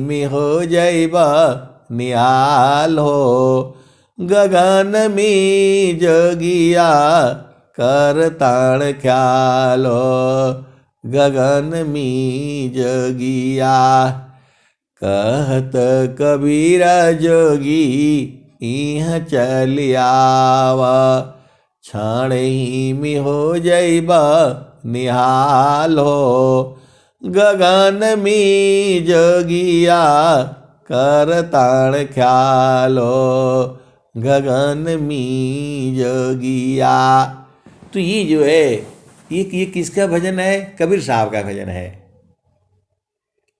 में हो जैब निहाल हो गगन में जोगिया करताड़ ख्यालो गगन में जोगिया कहत कबीर जोगी इह चलियावा क्षण में हो जैब निहाल हो गगन में जोगिया करताड़ ख्यालो गगन में जोगिया। तो ये जो है ये किसका भजन है? कबीर साहब का भजन है।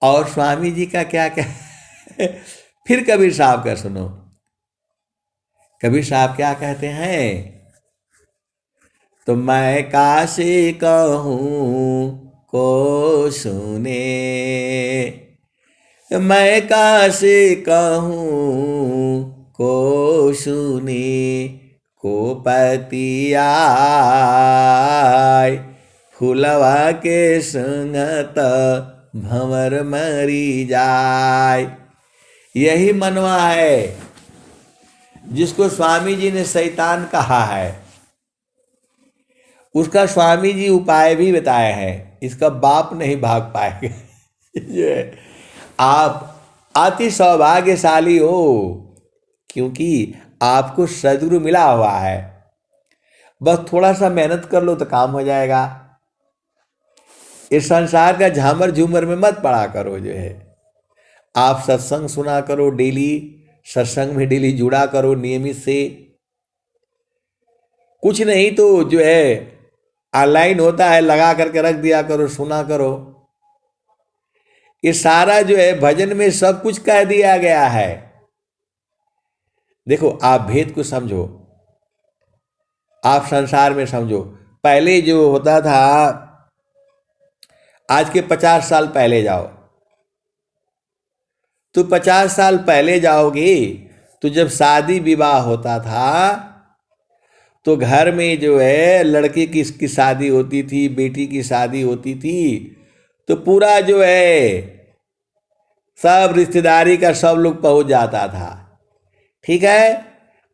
और स्वामी जी का क्या क्या फिर कबीर साहब का सुनो। कबीर साहब क्या कहते हैं? तो मैं कासे कहूँ को सुने, मैं कासे कहूँ को सुने, को पतिया फुलवा के संगत भंवर मरी जाय। यही मनवा है जिसको स्वामी जी ने शैतान कहा है, उसका स्वामी जी उपाय भी बताए हैं। इसका बाप नहीं भाग पाएगा। आप अति सौभाग्यशाली हो क्योंकि आपको सद्गुरु मिला हुआ है। बस थोड़ा सा मेहनत कर लो तो काम हो जाएगा। इस संसार का झामर झूमर में मत पड़ा करो। जो है आप सत्संग सुना करो, डेली सत्संग में डेली जुड़ा करो नियमित से। कुछ नहीं तो जो है ऑनलाइन होता है, लगा करके रख दिया करो, सुना करो। ये सारा जो है भजन में सब कुछ कह दिया गया है। देखो आप भेद को समझो, आप संसार में समझो। पहले जो होता था, आज के 50 साल पहले जाओ तो 50 साल पहले जाओगे तो जब शादी विवाह होता था तो घर में जो है लड़के की शादी होती थी, बेटी की शादी होती थी, तो पूरा जो है सब रिश्तेदारी का सब लोग पहुंच जाता था। ठीक है,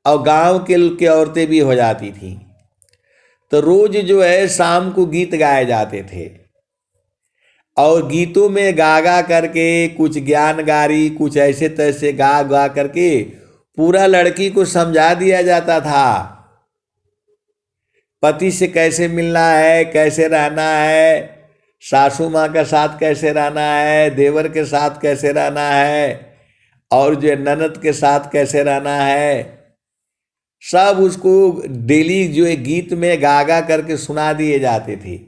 और गांव के औरतें भी हो जाती थी। तो रोज जो है शाम को गीत गाए जाते थे और गीतों में गा गा करके कुछ ज्ञान गारी, कुछ ऐसे तैसे गा गा करके पूरा लड़की को समझा दिया जाता था पति से कैसे मिलना है, कैसे रहना है, सासू माँ के साथ कैसे रहना है, देवर के साथ कैसे रहना है, और जो ननद के साथ कैसे रहना है, सब उसको डेली जो है गीत में गा गा करके सुना दिए जाते थे।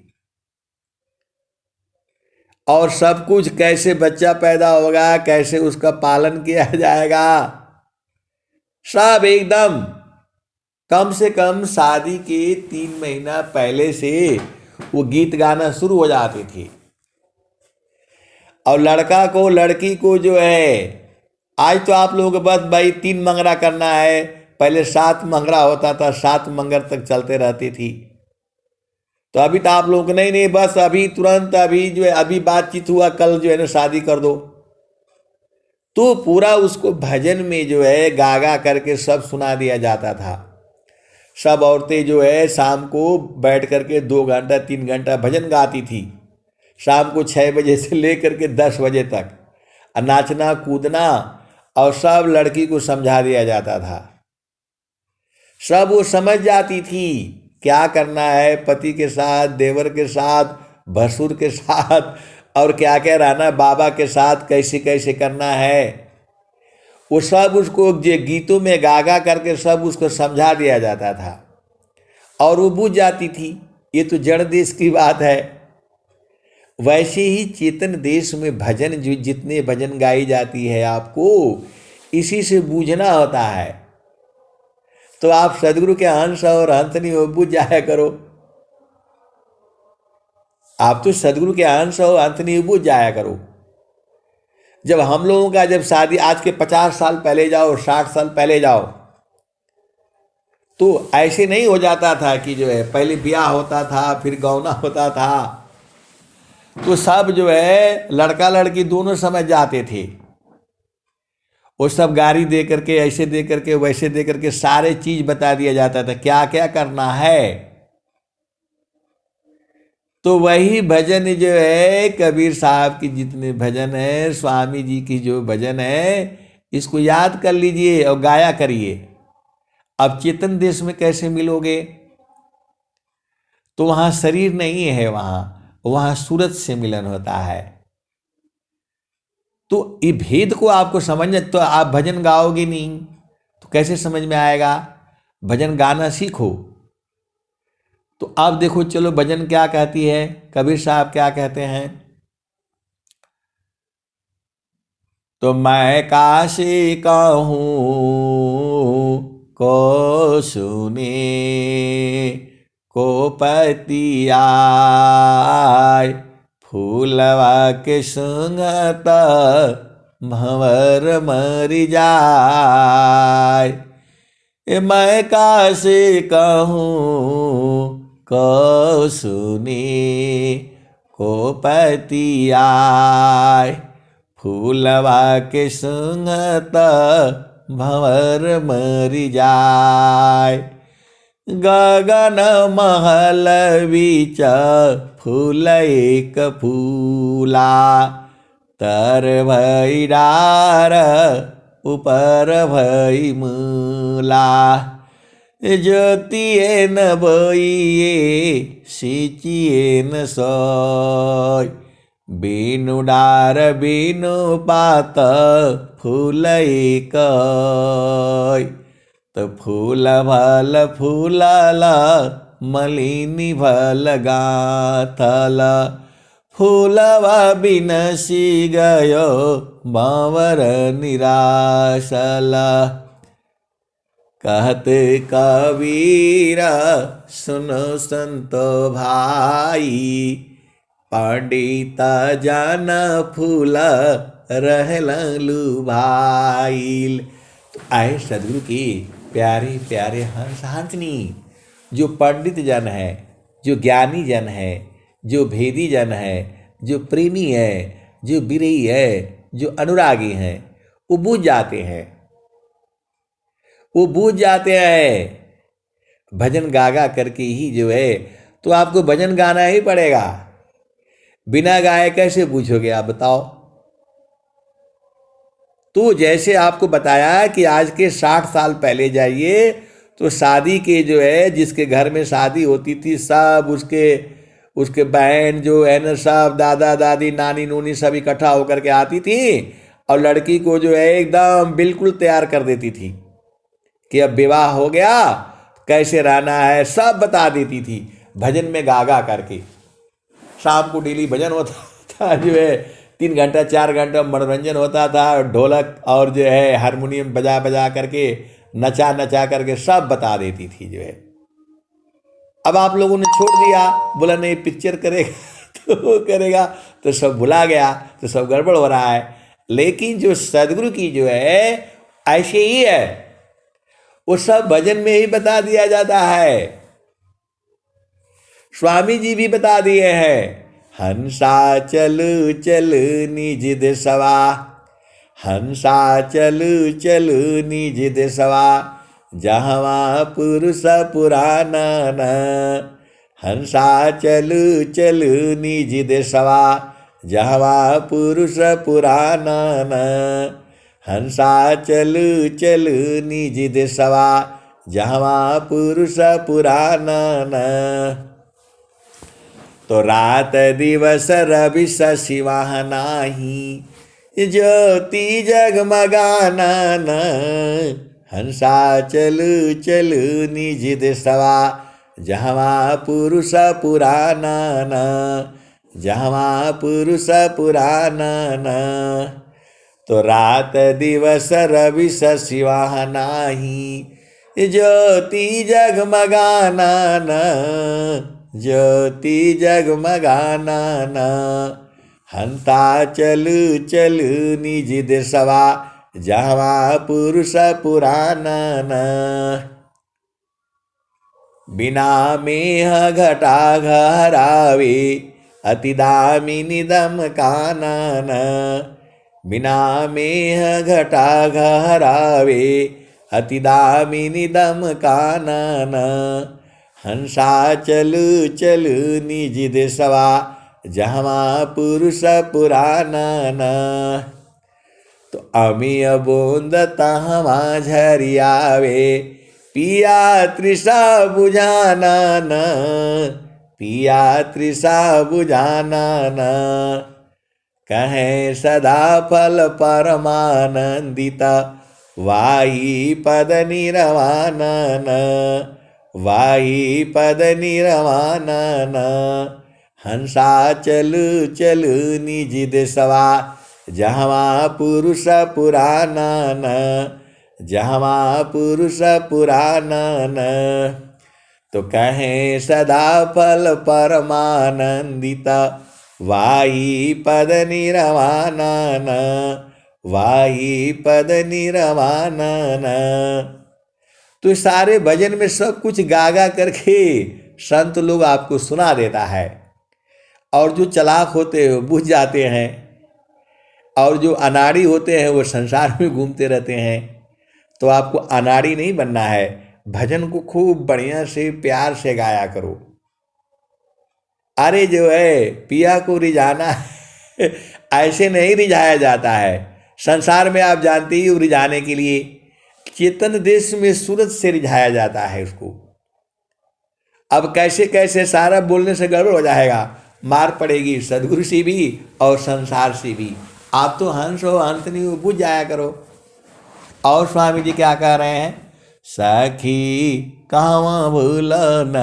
और सब कुछ कैसे बच्चा पैदा होगा, कैसे उसका पालन किया जाएगा, सब एकदम कम से कम शादी के 3 महीना पहले से वो गीत गाना शुरू हो जाते थे। और लड़का को लड़की को जो है, आज तो आप लोगों के बस भाई 3 मंगरा करना है, पहले 7 मंगरा होता था, 7 मंगर तक चलते रहती थी। तो अभी तो आप लोगों को नहीं बस अभी तुरंत अभी जो है अभी बातचीत हुआ, कल जो है ना शादी कर दो। तो पूरा उसको भजन में जो है गा गा करके सब सुना दिया जाता था। सब औरतें जो है शाम को बैठ करके 2 घंटा 3 घंटा भजन गाती थी, शाम को 6 बजे से लेकर के 10 बजे तक, नाचना कूदना, और सब लड़की को समझा दिया जाता था। सब वो समझ जाती थी क्या करना है, पति के साथ, देवर के साथ, भसुर के साथ, और क्या क्या रहना, बाबा के साथ कैसे कैसे करना है, वो सब उसको जो गीतों में गा गा करके सब उसको समझा दिया जाता था। और वो बुझ जाती थी। ये तो जड़ देश की बात है। वैसे ही चेतन देश में भजन, जो जितने भजन गाई जाती है आपको इसी से बूझना होता है। तो आप सदगुरु के अंश और अंत नहीं हो, बुझ जाया करो। आप तो सदगुरु के अंश और अंत नहीं हो, बुझ जाया करो। जब हम लोगों का जब शादी आज के 50 साल पहले जाओ, 60 साल पहले जाओ, तो ऐसे नहीं हो जाता था कि जो है पहले ब्याह होता था फिर गौना होता था। तो सब जो है लड़का लड़की दोनों समझ जाते थे। वो सब गाड़ी दे करके, ऐसे दे करके, वैसे दे करके सारे चीज बता दिया जाता था क्या क्या करना है। तो वही भजन जो है कबीर साहब की जितने भजन है, स्वामी जी की जो भजन है, इसको याद कर लीजिए और गाया करिए। अब चेतन देश में कैसे मिलोगे? तो वहां शरीर नहीं है, वहां सूरत से मिलन होता है। तो ये भेद को आपको समझना, तो आप भजन गाओगे नहीं तो कैसे समझ में आएगा? भजन गाना सीखो। तो आप देखो, चलो भजन क्या कहती है, कबीर साहब क्या कहते हैं? तो मैं काशी कहूँ को सुने, को पतिया फूलवा के सुंगत भंवर मरि जाय। मैं काशी कहूँ को सुने, को पतिया फूलवा के सुंगत भंवर मरि जाय। गगन महल बीच फूल एक फूला, तर भई डार ऊपर भई मूला। ज्योतिए न बोइए सिंचिए न सोय, बिनु डार बिनु पात फूल एक। तो फूल भल फूलल मलिनी भल गाथल, फूलवा बिनसी गयो बावर निराशल। कहते कबीर सुनो संतो भाई, पंडित जन फूल रहलू भाई। आए सदगुरु की प्यारे प्यारे हंस हंसनी, जो पंडित जन है, जो ज्ञानी जन है, जो भेदी जन है, जो प्रेमी है, जो विरही है, जो अनुरागी हैं, वो बूझ जाते हैं। वो बूझ जाते हैं भजन गागा करके ही जो है। तो आपको भजन गाना ही पड़ेगा, बिना गाए कैसे बूझोगे आप बताओ? तो जैसे आपको बताया कि आज के 60 साल पहले जाइए तो शादी के जो है, जिसके घर में शादी होती थी, सब उसके उसके बहन जो है ना, सब दादा दादी नानी नूनी सब इकट्ठा होकर के आती थी और लड़की को जो है एकदम बिल्कुल तैयार कर देती थी कि अब विवाह हो गया, कैसे रहना है सब बता देती थी, भजन में गा गा करके। शाम को डेली भजन होता था, जो है 3 घंटा 4 घंटा मनोरंजन होता था, ढोलक और जो है हारमोनियम बजा बजा करके, नचा नचा करके सब बता देती थी जो है। अब आप लोगों ने छोड़ दिया, बोला नहीं पिक्चर करेगा तो वो करेगा, तो सब भुला गया, तो सब गड़बड़ हो रहा है। लेकिन जो सदगुरु की जो है ऐसे ही है, वो सब भजन में ही बता दिया जाता है। स्वामी जी भी बता दिए हैं, हंसा चलु चलु निज देसवा, हंसा चलु चलु निज देसवा, जहवा पुरुष पुराना न। हंसा चलु चलु निज देसवा, जहवा पुरुष पुराना न। हंसा चलु चलु निज देसवा, जहवा पुरुष पुराना न। तो रात दिवस रवि शशिवाह नाही, ज्योति जगमगाना न। हंसा चलु चलु निज देसवा, जहवा पुरुष पुराना न। जहवा पुरुष पुराना न। तो रात दिवस रवि शशिवाह नाही, ज्योति जगमगाना न। ज्योति जगमगाना न। हंता चलु चलु निज देसवा, जहवा पुरुष पुराना न। बिना मेह घटा घरावे, अति दामिनी दम कानन। बिना मेह घटा घरावे, अति दामिनी दम कानन। हंसा चलु चलु निज देसवा, जहवा पुरुष पुरानन। तो अमिय बोंद तहवा झरियावे, पिया तृषा बुझानन। पिया तृषा बुझानन। कहें सदा फल परमानंदित, वाही पद निरवानन। वाही पद निरवानन। हंसा चलु चलु निज देसवा, जहवा पुरुष पुरानन। जहवा पुरुष पुरानन। तो कहें सदा फल परमानंदित, वाही पद निरवानन। वाही पद निरवानन। तो सारे भजन में सब कुछ गा गा करके संत लोग आपको सुना देता है। और जो चालाक होते हैं वो बुझ जाते हैं, और जो अनाड़ी होते हैं वो संसार में घूमते रहते हैं। तो आपको अनाड़ी नहीं बनना है, भजन को खूब बढ़िया से प्यार से गाया करो। अरे जो है पिया को रिझाना ऐसे नहीं रिझाया जाता है। संसार में आप जानते ही, रिझाने के लिए चेतन देश में सूरज से रिझाया जाता है उसको। अब कैसे कैसे सारा बोलने से गड़बड़ हो जाएगा, मार पड़ेगी सदगुरु से भी और संसार से भी। आप तो हंस हो, अंत नहीं हो, बुझ जाया करो। और स्वामी जी क्या कह रहे हैं, सखी कहवा भूलन,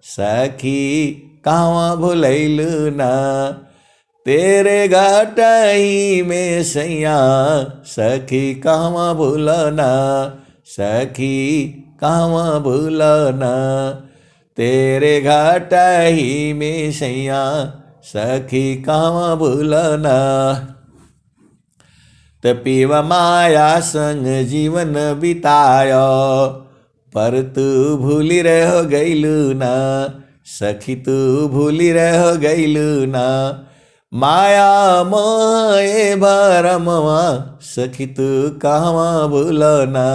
सखी कहवा भूलैलु न। तेरे घाटही में सैया, सखी कहवा भूलन। सखी कहवा भूलन। तेरे घाटही में सैया, सखी कहवा भूलन। त पीव माया संग जीवन बितायो, पर तू भूली रह गईलू न। सखी तू भूली रह गईलू न। माया मोहे भरमवा, सखी तू कहवा भूलना।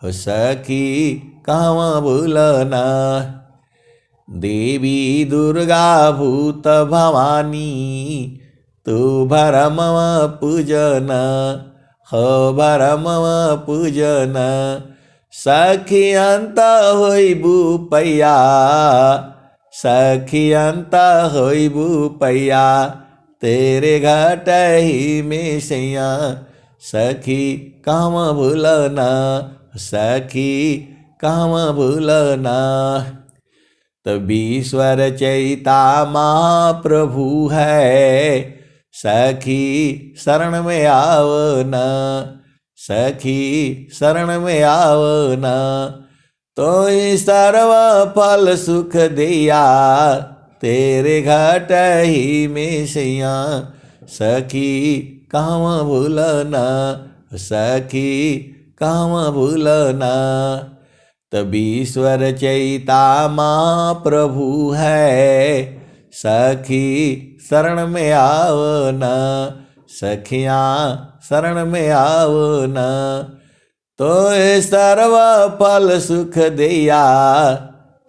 हो सखी कहवा भूलना। देवी दुर्गा भूत भवानी, तू भरमवा पूजन। हो भरमवा पूजन। सखी अंत होइबू पैया, सखी अंत होइबू पैया, तेरे घट ही में सैया, सखी काम भूलना, सखी काम भूलना। तब ईश्वर चैता महाप्रभु है, सखी शरण में आवना, सखी शरण में आवना। तो सर्व फल सुख दिया, तेरे घट ही में सैया, सखी काम भूलना, सखी काम भूलना। तब ईश्वर चैता महाप्रभु है, सखी शरण में आवना, सखियाँ शरण में आवना। तो सर्व फल सुख दिया,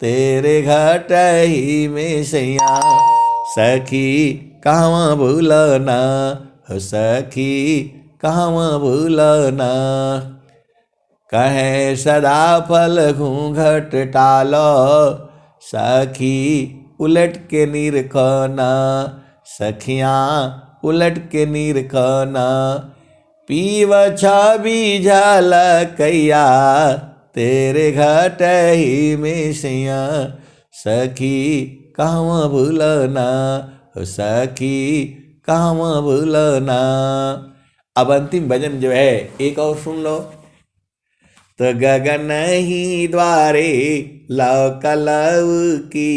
तेरे घट ही में सैया, सखी काम भूलना, सखी काम भूलना। कहे सदा फल घूंघट टालो, सखी उलट के निरखना, सखियाँ उलट के निरखना। पीव छवि झलकैया, तेरे घट ही में सैया, सखी काम भूलना, सखी काम भूलना। अब अंतिम भजन जो है एक और सुन लो। तो गगन ही द्वारे लौकलव की,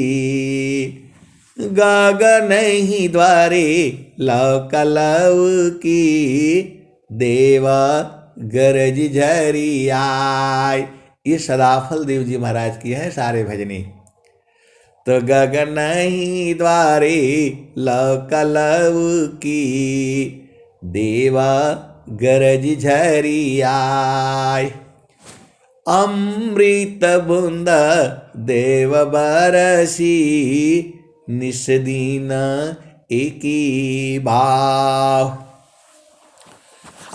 गगन ही द्वारे लौकलव की, देवा गरज झरी आय। ये सदाफल देव जी महाराज की है सारे भजने। तो गगन ही द्वारे लौकलव की, देवा गरज झरी आय। अमृत बूंद देव बरसी, निस दिन एकी भाव।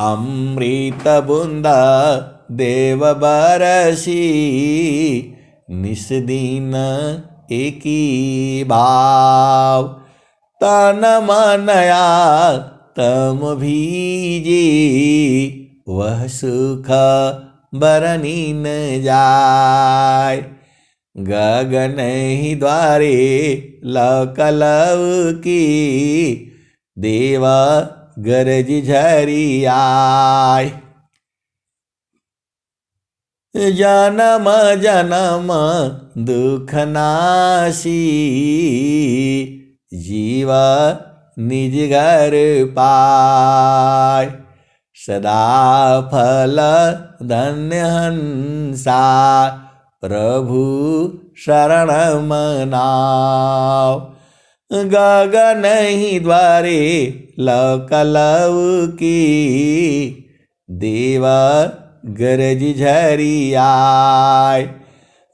अमृत बूंद देव बरसी, निस दिन एकी भाव। तन मनया तम भीजी, वह सुख बरनी न जाय। गगन ही द्वारे लौकलव की, देवा गरज झरी आय। जन्म जन्म दुख नासी, जीवा निज घर पाय। सदा फल धन्य हंसा, प्रभु शरण मनाओ। गगन ही द्वारे लौकलव की, देवा गरज झरी आय।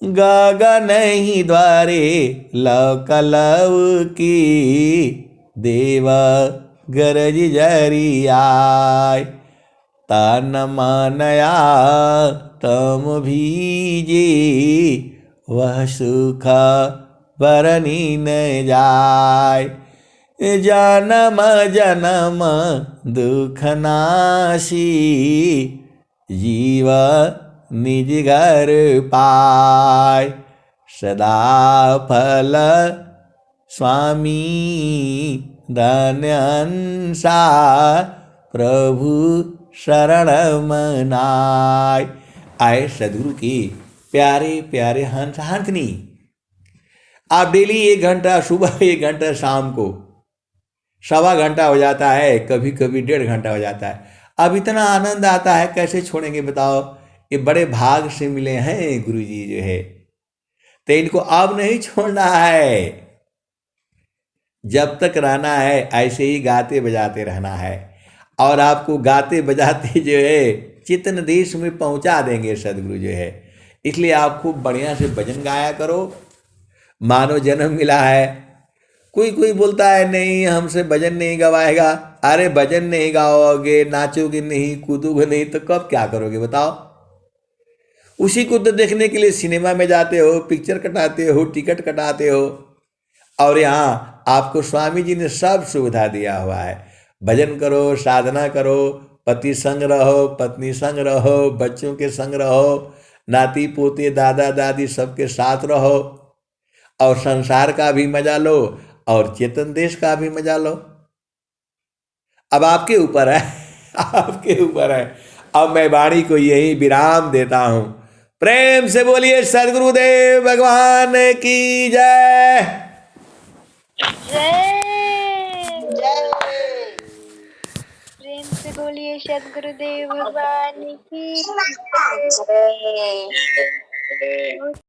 गगन ही द्वारे लौकलव की, देवा गरज झरी आय। तन मनया तम भीजी, वह सुख बरनी न जाय। जन्म जन्म दुख नासी, जीवा निज घर पाय। सदा फल स्वामी धन्यंसा, प्रभु शरण मनाय। आए सदगुरु की प्यारे प्यारे हंस हंसनी। आप डेली 1 घंटा सुबह, 1 घंटा शाम को, 1.25 घंटा हो जाता है, कभी कभी 1.5 घंटा हो जाता है। अब इतना आनंद आता है, कैसे छोड़ेंगे बताओ। ये बड़े भाग से मिले हैं गुरु जी जो है, तो इनको अब नहीं छोड़ना है। जब तक रहना है ऐसे ही गाते बजाते रहना है, और आपको गाते बजाते जो है चितन देश में पहुंचा देंगे सदगुरु जो है। इसलिए आप खूब बढ़िया से भजन गाया करो। मानव जन्म मिला है। कोई कोई बोलता है नहीं हमसे भजन नहीं गवाएगा। अरे भजन नहीं गाओगे, नाचोगे नहीं, कूदोगे नहीं, तो कब क्या करोगे बताओ। उसी को तो देखने के लिए सिनेमा में जाते हो, पिक्चर कटाते हो, टिकट कटाते हो। और यहाँ आपको स्वामी जी ने सब सुविधा दिया हुआ है। भजन करो, साधना करो, पति संग रहो, पत्नी संग रहो, बच्चों के संग रहो, नाती पोते दादा दादी सबके साथ रहो, और संसार का भी मजा लो और चेतन देश का भी मजा लो। अब आपके ऊपर है आपके ऊपर है। अब मैं वाणी को यही विराम देता हूं। प्रेम से बोलिए सदगुरुदेव भगवान की जय। जय जय। प्रेम से बोलिए सदगुरुदेव भगवान की जय।